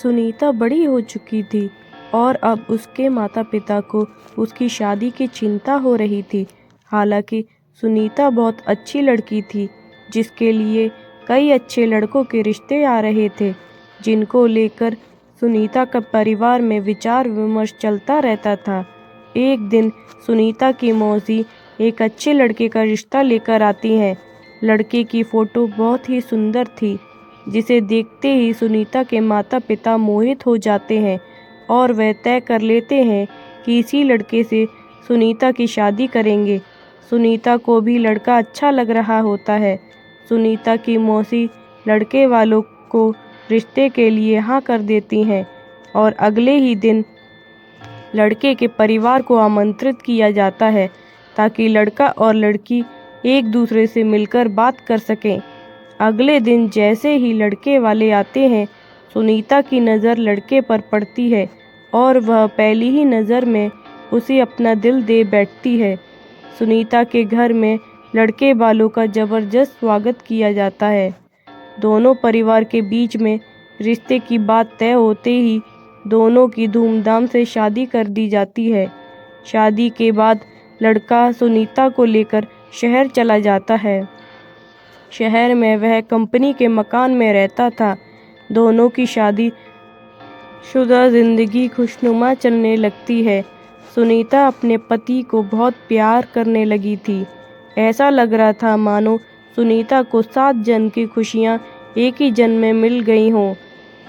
सुनीता बड़ी हो चुकी थी और अब उसके माता-पिता को उसकी शादी की चिंता हो रही थी। हालांकि सुनीता बहुत अच्छी लड़की थी, जिसके लिए कई अच्छे लड़कों के रिश्ते आ रहे थे, जिनको लेकर सुनीता का परिवार में विचार विमर्श चलता रहता था। एक दिन सुनीता की मौसी एक अच्छे लड़के का रिश्ता लेकर आती हैं। लड़के की फ़ोटो बहुत ही सुंदर थी, जिसे देखते ही सुनीता के माता-पिता मोहित हो जाते हैं और वह तय कर लेते हैं कि इसी लड़के से सुनीता की शादी करेंगे। सुनीता को भी लड़का अच्छा लग रहा होता है। सुनीता की मौसी लड़के वालों को रिश्ते के लिए हाँ कर देती हैं और अगले ही दिन लड़के के परिवार को आमंत्रित किया जाता है, ताकि लड़का और लड़की एक दूसरे से मिलकर बात कर सकें। अगले दिन जैसे ही लड़के वाले आते हैं, सुनीता की नज़र लड़के पर पड़ती है और वह पहली ही नज़र में उसे अपना दिल दे बैठती है। सुनीता के घर में लड़के वालों का ज़बरदस्त स्वागत किया जाता है। दोनों परिवार के बीच में रिश्ते की बात तय होते ही दोनों की धूमधाम से शादी कर दी जाती है। शादी के बाद लड़का सुनीता को लेकर शहर चला जाता है। शहर में वह कंपनी के मकान में रहता था। दोनों की शादी शुदा जिंदगी खुशनुमा चलने लगती है। सुनीता अपने पति को बहुत प्यार करने लगी थी। ऐसा लग रहा था मानो सुनीता को 7 जन्म की खुशियाँ एक ही जन्म में मिल गई हों।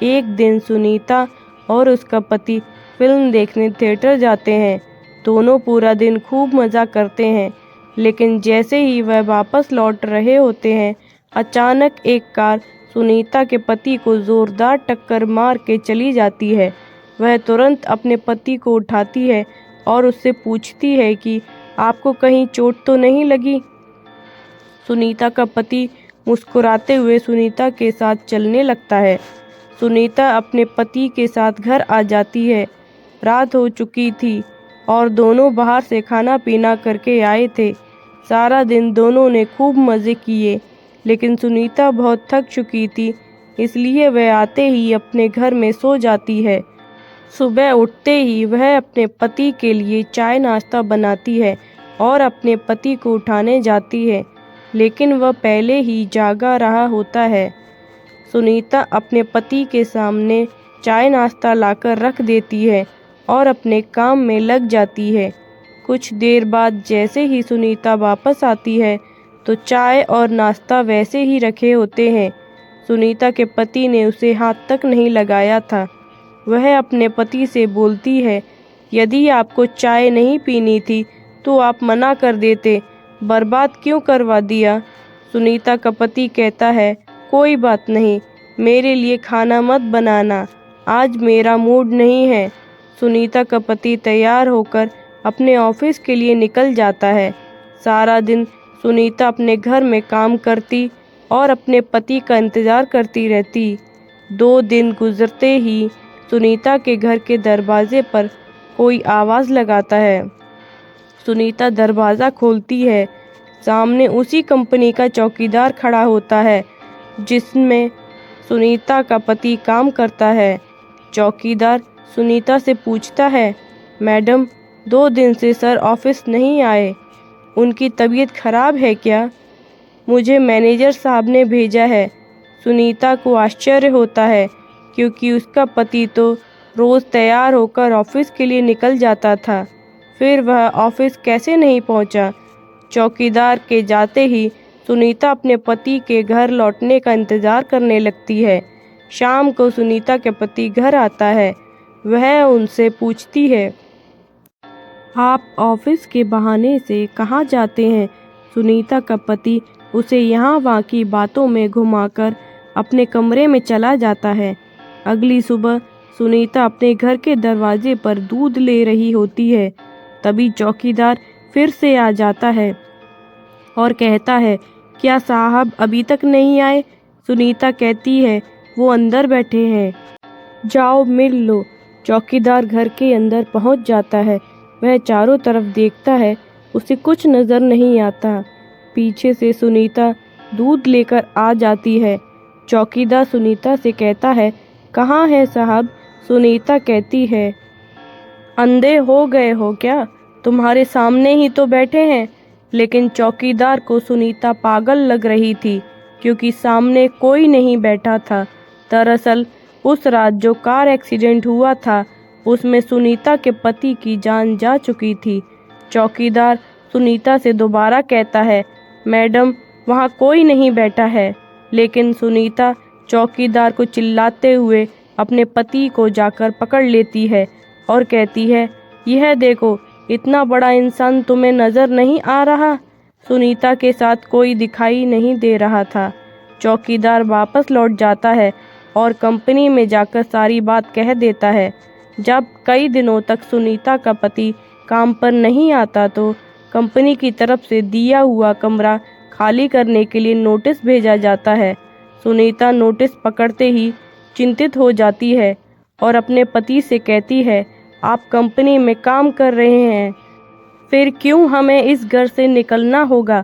एक दिन सुनीता और उसका पति फिल्म देखने थिएटर जाते हैं। दोनों पूरा दिन खूब मज़ा करते हैं, लेकिन जैसे ही वह वापस लौट रहे होते हैं, अचानक एक कार सुनीता के पति को ज़ोरदार टक्कर मार के चली जाती है। वह तुरंत अपने पति को उठाती है और उससे पूछती है कि आपको कहीं चोट तो नहीं लगी। सुनीता का पति मुस्कुराते हुए सुनीता के साथ चलने लगता है। सुनीता अपने पति के साथ घर आ जाती है। रात हो चुकी थी और दोनों बाहर से खाना पीना करके आए थे। सारा दिन दोनों ने खूब मज़े किए, लेकिन सुनीता बहुत थक चुकी थी, इसलिए वह आते ही अपने घर में सो जाती है। सुबह उठते ही वह अपने पति के लिए चाय नाश्ता बनाती है और अपने पति को उठाने जाती है, लेकिन वह पहले ही जागा रहा होता है। सुनीता अपने पति के सामने चाय नाश्ता लाकर रख देती है और अपने काम में लग जाती है। कुछ देर बाद जैसे ही सुनीता वापस आती है, तो चाय और नाश्ता वैसे ही रखे होते हैं। सुनीता के पति ने उसे हाथ तक नहीं लगाया था। वह अपने पति से बोलती है, यदि आपको चाय नहीं पीनी थी तो आप मना कर देते, बर्बाद क्यों करवा दिया। सुनीता का पति कहता है, कोई बात नहीं, मेरे लिए खाना मत बनाना, आज मेरा मूड नहीं है। सुनीता का पति तैयार होकर अपने ऑफिस के लिए निकल जाता है। सारा दिन सुनीता अपने घर में काम करती और अपने पति का इंतज़ार करती रहती। 2 दिन गुजरते ही सुनीता के घर के दरवाजे पर कोई आवाज़ लगाता है। सुनीता दरवाज़ा खोलती है। सामने उसी कंपनी का चौकीदार खड़ा होता है, जिसमें सुनीता का पति काम करता है। चौकीदार सुनीता से पूछता है, मैडम, 2 दिन से सर ऑफिस नहीं आए, उनकी तबीयत खराब है क्या? मुझे मैनेजर साहब ने भेजा है। सुनीता को आश्चर्य होता है, क्योंकि उसका पति तो रोज़ तैयार होकर ऑफिस के लिए निकल जाता था, फिर वह ऑफिस कैसे नहीं पहुंचा। चौकीदार के जाते ही सुनीता अपने पति के घर लौटने का इंतज़ार करने लगती है। शाम को सुनीता के पति घर आता है। वह उनसे पूछती है, आप ऑफिस के बहाने से कहाँ जाते हैं? सुनीता का पति उसे यहाँ वहाँ की बातों में घुमाकर अपने कमरे में चला जाता है। अगली सुबह सुनीता अपने घर के दरवाजे पर दूध ले रही होती है। तभी चौकीदार फिर से आ जाता है और कहता है, क्या साहब अभी तक नहीं आए? सुनीता कहती है, वो अंदर बैठे हैं, जाओ मिल लो। चौकीदार घर के अंदर पहुंच जाता है। वह चारों तरफ देखता है, उसे कुछ नज़र नहीं आता। पीछे से सुनीता दूध लेकर आ जाती है। चौकीदार सुनीता से कहता है, कहाँ है साहब? सुनीता कहती है। अंधे हो गए हो क्या? तुम्हारे सामने ही तो बैठे हैं। लेकिन चौकीदार को सुनीता पागल लग रही थी, क्योंकि सामने कोई नहीं बैठा था। दरअसल उस रात जो कार एक्सीडेंट हुआ था, उसमें सुनीता के पति की जान जा चुकी थी। चौकीदार सुनीता से दोबारा कहता है, मैडम वहाँ कोई नहीं बैठा है। लेकिन सुनीता चौकीदार को चिल्लाते हुए अपने पति को जाकर पकड़ लेती है और कहती है, यह देखो, इतना बड़ा इंसान तुम्हें नजर नहीं आ रहा? सुनीता के साथ कोई दिखाई नहीं दे रहा था। चौकीदार वापस लौट जाता है और कंपनी में जाकर सारी बात कह देता है। जब कई दिनों तक सुनीता का पति काम पर नहीं आता तो कंपनी की तरफ से दिया हुआ कमरा खाली करने के लिए नोटिस भेजा जाता है। सुनीता नोटिस पकड़ते ही चिंतित हो जाती है और अपने पति से कहती है, आप कंपनी में काम कर रहे हैं, फिर क्यों हमें इस घर से निकलना होगा?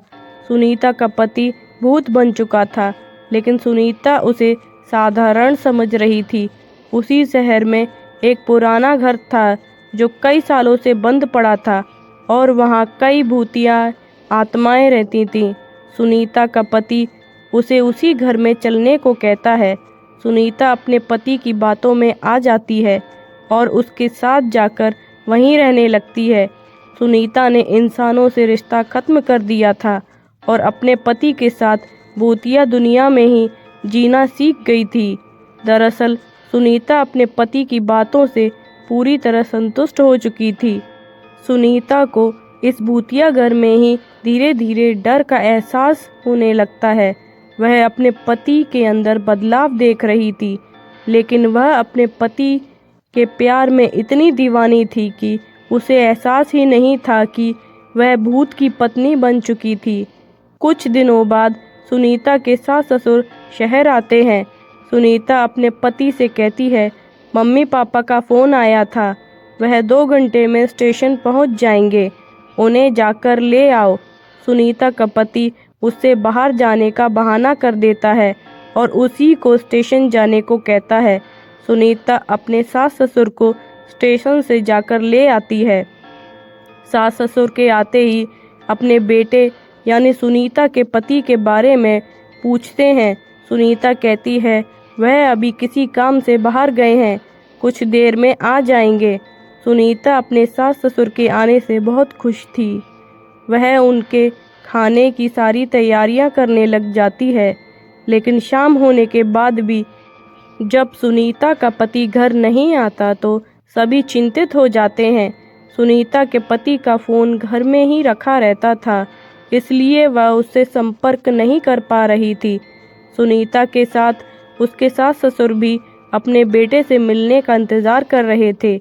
सुनीता का पति भूत बन चुका था, लेकिन सुनीता उसे साधारण समझ रही थी। उसी शहर में एक पुराना घर था जो कई सालों से बंद पड़ा था और वहाँ कई भूतिया आत्माएं रहती थीं। सुनीता का पति उसे उसी घर में चलने को कहता है। सुनीता अपने पति की बातों में आ जाती है और उसके साथ जाकर वहीं रहने लगती है। सुनीता ने इंसानों से रिश्ता खत्म कर दिया था और अपने पति के साथ भूतिया दुनिया में ही जीना सीख गई थी। दरअसल सुनीता अपने पति की बातों से पूरी तरह संतुष्ट हो चुकी थी। सुनीता को इस भूतिया घर में ही धीरे धीरे डर का एहसास होने लगता है। वह अपने पति के अंदर बदलाव देख रही थी, लेकिन वह अपने पति के प्यार में इतनी दीवानी थी कि उसे एहसास ही नहीं था कि वह भूत की पत्नी बन चुकी थी। कुछ दिनों बाद सुनीता के सास ससुर शहर आते हैं। सुनीता अपने पति से कहती है, मम्मी पापा का फ़ोन आया था, वह 2 घंटे में स्टेशन पहुंच जाएंगे, उन्हें जाकर ले आओ। सुनीता का पति उससे बाहर जाने का बहाना कर देता है और उसी को स्टेशन जाने को कहता है। सुनीता अपने सास ससुर को स्टेशन से जाकर ले आती है। सास ससुर के आते ही अपने बेटे यानी सुनीता के पति के बारे में पूछते हैं। सुनीता कहती है, वह अभी किसी काम से बाहर गए हैं, कुछ देर में आ जाएंगे। सुनीता अपने सास ससुर के आने से बहुत खुश थी। वह उनके खाने की सारी तैयारियां करने लग जाती है, लेकिन शाम होने के बाद भी जब सुनीता का पति घर नहीं आता तो सभी चिंतित हो जाते हैं। सुनीता के पति का फ़ोन घर में ही रखा रहता था, इसलिए वह उससे संपर्क नहीं कर पा रही थी। सुनीता के साथ उसके सास ससुर भी अपने बेटे से मिलने का इंतज़ार कर रहे थे।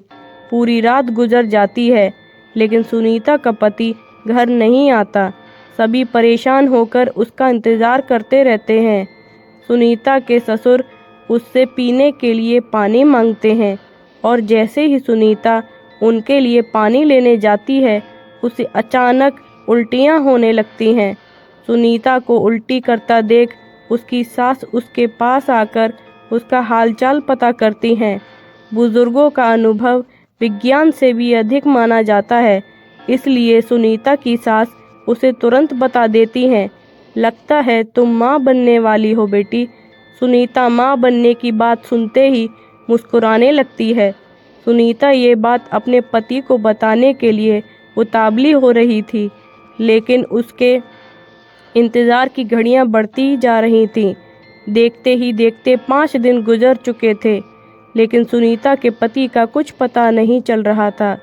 पूरी रात गुजर जाती है, लेकिन सुनीता का पति घर नहीं आता। सभी परेशान होकर उसका इंतज़ार करते रहते हैं। सुनीता के ससुर उससे पीने के लिए पानी मांगते हैं और जैसे ही सुनीता उनके लिए पानी लेने जाती है, उसे अचानक उल्टियाँ होने लगती हैं। सुनीता को उल्टी करता देख उसकी सास उसके पास आकर उसका हालचाल पता करती हैं। बुजुर्गों का अनुभव विज्ञान से भी अधिक माना जाता है, इसलिए सुनीता की सास उसे तुरंत बता देती हैं, लगता है तुम माँ बनने वाली हो बेटी। सुनीता माँ बनने की बात सुनते ही मुस्कुराने लगती है। सुनीता ये बात अपने पति को बताने के लिए उतावली हो रही थी, लेकिन उसके इंतज़ार की घड़ियां बढ़ती जा रही थीं। देखते ही देखते 5 दिन गुजर चुके थे, लेकिन सुनीता के पति का कुछ पता नहीं चल रहा था।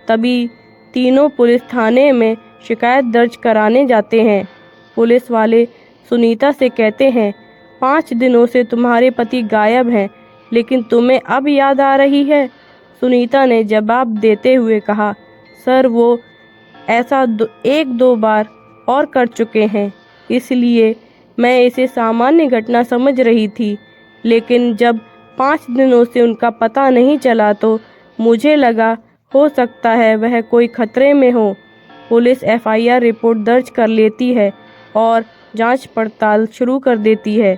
तभी तीनों पुलिस थाने में शिकायत दर्ज कराने जाते हैं। पुलिस वाले सुनीता से कहते हैं, 5 दिनों से तुम्हारे पति गायब हैं, लेकिन तुम्हें अब याद आ रही है? सुनीता ने जवाब देते हुए कहा, सर वो ऐसा 1-2 बार और कर चुके हैं, इसलिए मैं इसे सामान्य घटना समझ रही थी, लेकिन जब 5 दिनों से उनका पता नहीं चला तो मुझे लगा हो सकता है वह कोई खतरे में हो। पुलिस FIR रिपोर्ट दर्ज कर लेती है और जांच पड़ताल शुरू कर देती है।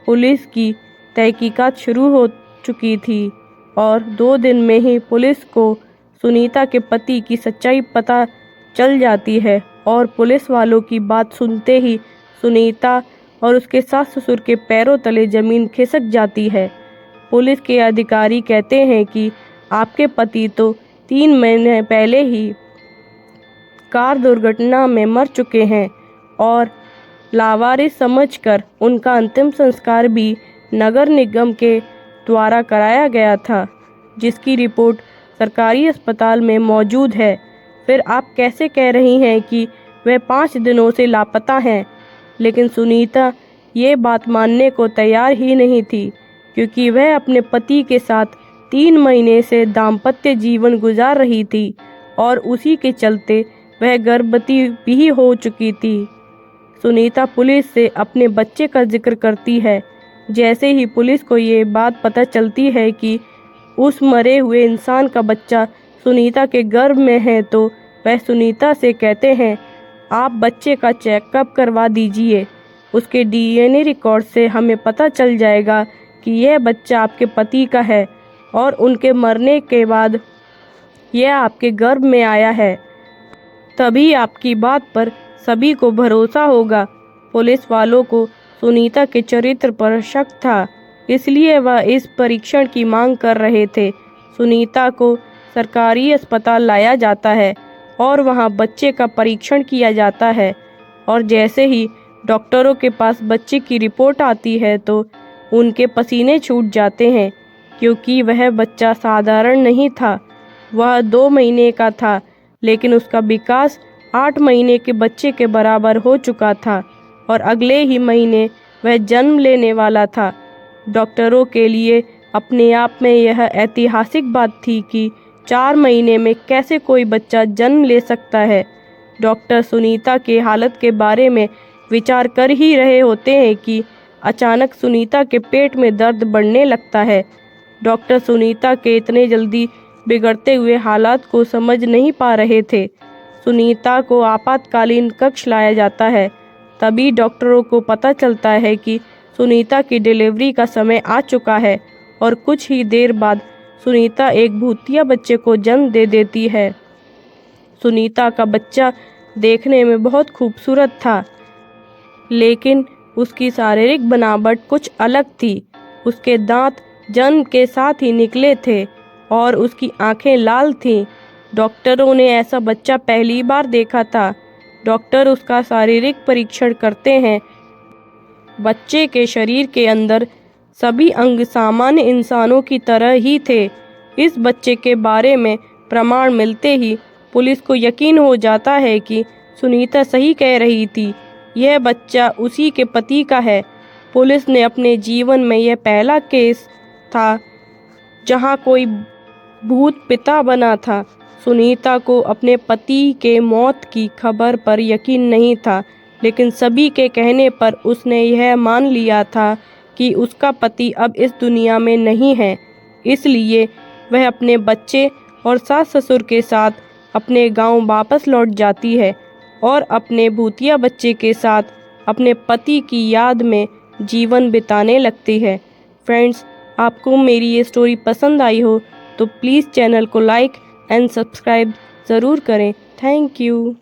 पुलिस की तहकीकात शुरू हो चुकी थी और 2 दिन में ही पुलिस को सुनीता के पति की सच्चाई पता चल जाती है और पुलिस वालों की बात सुनते ही सुनीता और उसके सास ससुर के पैरों तले जमीन खिसक जाती है। पुलिस के अधिकारी कहते हैं कि आपके पति तो 3 महीने पहले ही कार दुर्घटना में मर चुके हैं और लावारिस समझकर उनका अंतिम संस्कार भी नगर निगम के द्वारा कराया गया था, जिसकी रिपोर्ट सरकारी अस्पताल में मौजूद है। फिर आप कैसे कह रही हैं कि वह 5 दिनों से लापता हैं? लेकिन सुनीता ये बात मानने को तैयार ही नहीं थी, क्योंकि वह अपने पति के साथ 3 महीने से दाम्पत्य जीवन गुजार रही थी और उसी के चलते वह गर्भवती भी हो चुकी थी। सुनीता पुलिस से अपने बच्चे का जिक्र करती है। जैसे ही पुलिस को ये बात पता चलती है कि उस मरे हुए इंसान का बच्चा सुनीता के गर्भ में है, तो वह सुनीता से कहते हैं, आप बच्चे का चेकअप करवा दीजिए। उसके DNA रिकॉर्ड से हमें पता चल जाएगा कि यह बच्चा आपके पति का है और उनके मरने के बाद यह आपके गर्भ में आया है। तभी आपकी बात पर सभी को भरोसा होगा। पुलिस वालों को सुनीता के चरित्र पर शक था, इसलिए वह इस परीक्षण की मांग कर रहे थे। सुनीता को सरकारी अस्पताल लाया जाता है और वहां बच्चे का परीक्षण किया जाता है और जैसे ही डॉक्टरों के पास बच्चे की रिपोर्ट आती है तो उनके पसीने छूट जाते हैं, क्योंकि वह बच्चा साधारण नहीं था। वह 2 महीने का था, लेकिन उसका विकास 8 महीने के बच्चे के बराबर हो चुका था और अगले ही महीने वह जन्म लेने वाला था। डॉक्टरों के लिए अपने आप में यह ऐतिहासिक बात थी कि 4 महीने में कैसे कोई बच्चा जन्म ले सकता है। डॉक्टर सुनीता के हालत के बारे में विचार कर ही रहे होते हैं कि अचानक सुनीता के पेट में दर्द बढ़ने लगता है। डॉक्टर सुनीता के इतने जल्दी बिगड़ते हुए हालात को समझ नहीं पा रहे थे। सुनीता को आपातकालीन कक्ष लाया जाता है। तभी डॉक्टरों को पता चलता है कि सुनीता की डिलीवरी का समय आ चुका है और कुछ ही देर बाद सुनीता एक भूतिया बच्चे को जन्म दे देती है। सुनीता का बच्चा देखने में बहुत खूबसूरत था, लेकिन उसकी शारीरिक बनावट कुछ अलग थी। उसके दांत जन्म के साथ ही निकले थे और उसकी आंखें लाल थीं। डॉक्टरों ने ऐसा बच्चा पहली बार देखा था। डॉक्टर उसका शारीरिक परीक्षण करते हैं। बच्चे के शरीर के अंदर सभी अंग सामान्य इंसानों की तरह ही थे। इस बच्चे के बारे में प्रमाण मिलते ही पुलिस को यकीन हो जाता है कि सुनीता सही कह रही थी, यह बच्चा उसी के पति का है। पुलिस ने अपने जीवन में यह पहला केस था जहां कोई भूत पिता बना था। सुनीता को अपने पति के मौत की खबर पर यकीन नहीं था, लेकिन सभी के कहने पर उसने यह मान लिया था कि उसका पति अब इस दुनिया में नहीं है। इसलिए वह अपने बच्चे और सास ससुर के साथ अपने गांव वापस लौट जाती है और अपने भूतिया बच्चे के साथ अपने पति की याद में जीवन बिताने लगती है। फ्रेंड्स, आपको मेरी ये स्टोरी पसंद आई हो तो प्लीज़ चैनल को लाइक एंड सब्सक्राइब ज़रूर करें। Thank you.